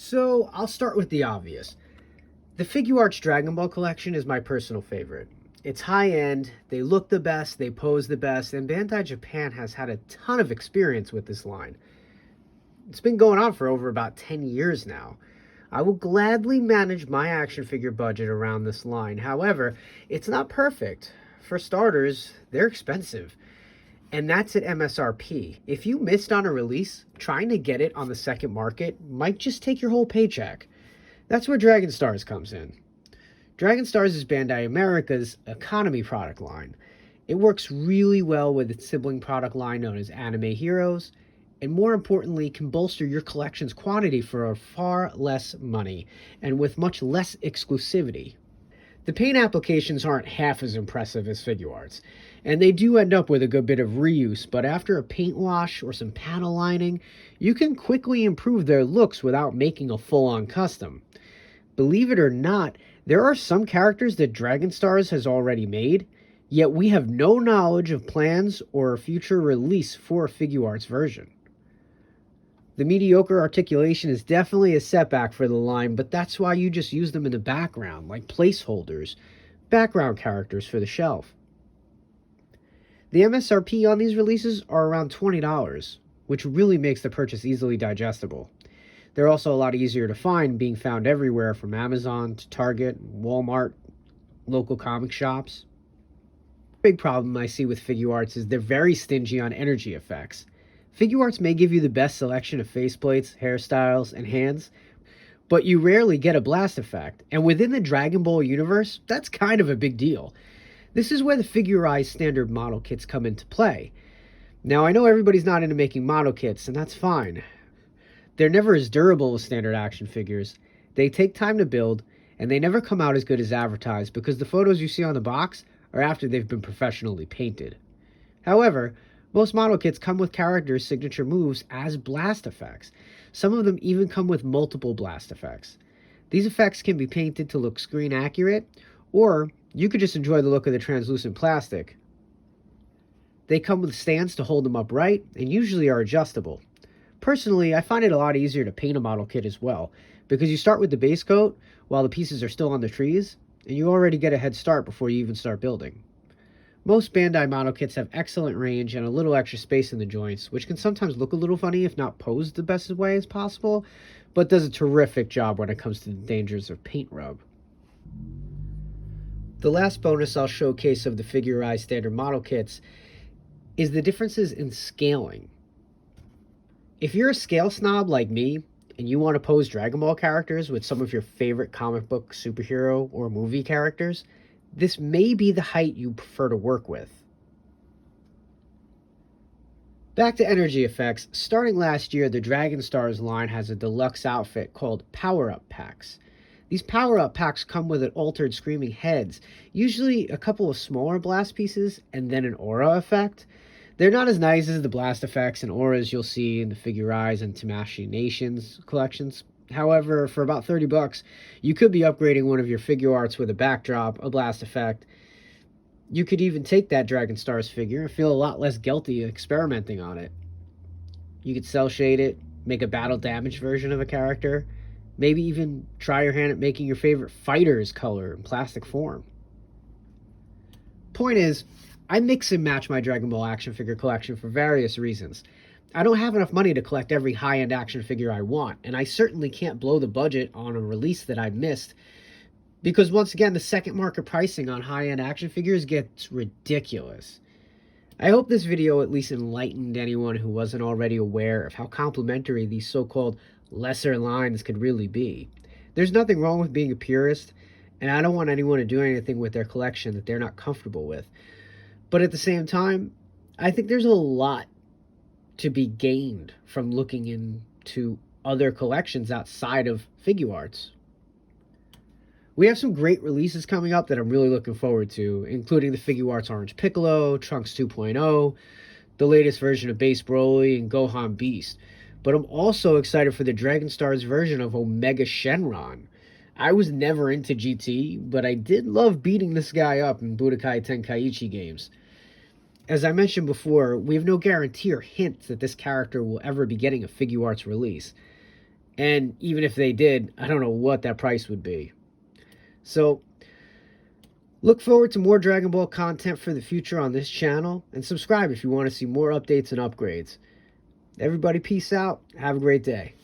So I'll start with the obvious. The Figuarts Dragonball collection is my personal favorite. It's high end, they look the best, they pose the best, and Bandai Japan has had a ton of experience with this line. It's been going on for over about 10 years now. I will gladly manage my action figure budget around this line. However, it's not perfect. For starters, they're expensive. And that's at MSRP. If you missed on a release, trying to get it on the second market might just take your whole paycheck. That's where Dragon Stars comes in. Dragon Stars is Bandai America's economy product line. It works really well with its sibling product line known as Anime Heroes, and more importantly, can bolster your collection's quantity for far less money, and with much less exclusivity. The paint applications aren't half as impressive as Figuarts, and they do end up with a good bit of reuse, but after a paint wash or some panel lining, you can quickly improve their looks without making a full-on custom. Believe it or not, there are some characters that Dragon Stars has already made, yet we have no knowledge of plans or a future release for a Figuarts version. The mediocre articulation is definitely a setback for the line, but that's why you just use them in the background, like placeholders, background characters for the shelf. The MSRP on these releases are around $20, which really makes the purchase easily digestible. They're also a lot easier to find, being found everywhere from Amazon to Target, Walmart, local comic shops. Big problem I see with Figuarts is they're very stingy on energy effects. Figuarts may give you the best selection of faceplates, hairstyles, and hands, but you rarely get a blast effect, and within the Dragon Ball universe, that's kind of a big deal. This is where the Figurized standard model kits come into play. Now, I know everybody's not into making model kits, and that's fine. They're never as durable as standard action figures. They take time to build, and they never come out as good as advertised because the photos you see on the box are after they've been professionally painted. However, most model kits come with characters' signature moves as blast effects. Some of them even come with multiple blast effects. These effects can be painted to look screen accurate, or you could just enjoy the look of the translucent plastic. They come with stands to hold them upright, and usually are adjustable. Personally, I find it a lot easier to paint a model kit as well, because you start with the base coat while the pieces are still on the trees, and you already get a head start before you even start building. Most Bandai model kits have excellent range and a little extra space in the joints, which can sometimes look a little funny if not posed the best way as possible, but does a terrific job when it comes to the dangers of paint rub. The last bonus I'll showcase of the Figurized standard model kits is the differences in scaling. If you're a scale snob like me, and you want to pose Dragon Ball characters with some of your favorite comic book, superhero, or movie characters, this may be the height you prefer to work with. Back to energy effects, starting last year, the Dragon Stars line has a deluxe outfit called Power-Up Packs. These Power-Up Packs come with an altered screaming heads, usually a couple of smaller blast pieces, and then an aura effect. They're not as nice as the blast effects and auras you'll see in the Figurized and Tamashii Nations collections. However, for about $30, you could be upgrading one of your Figuarts with a backdrop, a blast effect. You could even take that Dragon Stars figure and feel a lot less guilty experimenting on it. You could cel shade it, make a battle damage version of a character, maybe even try your hand at making your favorite fighter's color in plastic form. Point is, I mix and match my Dragon Ball action figure collection for various reasons. I don't have enough money to collect every high-end action figure I want, and I certainly can't blow the budget on a release that I missed, because once again, the second market pricing on high-end action figures gets ridiculous. I hope this video at least enlightened anyone who wasn't already aware of how complimentary these so-called lesser lines could really be. There's nothing wrong with being a purist, and I don't want anyone to do anything with their collection that they're not comfortable with. But at the same time, I think there's a lot to be gained from looking into other collections outside of Figuarts. We have some great releases coming up that I'm really looking forward to, including the Figuarts Orange Piccolo, Trunks 2.0, the latest version of Base Broly, and Gohan Beast. But I'm also excited for the Dragon Stars version of Omega Shenron. I was never into GT, but I did love beating this guy up in Budokai Tenkaichi games. As I mentioned before, we have no guarantee or hint that this character will ever be getting a Figuarts release. And even if they did, I don't know what that price would be. So look forward to more Dragon Ball content for the future on this channel, and subscribe if you want to see more updates and upgrades. Everybody, peace out. Have a great day.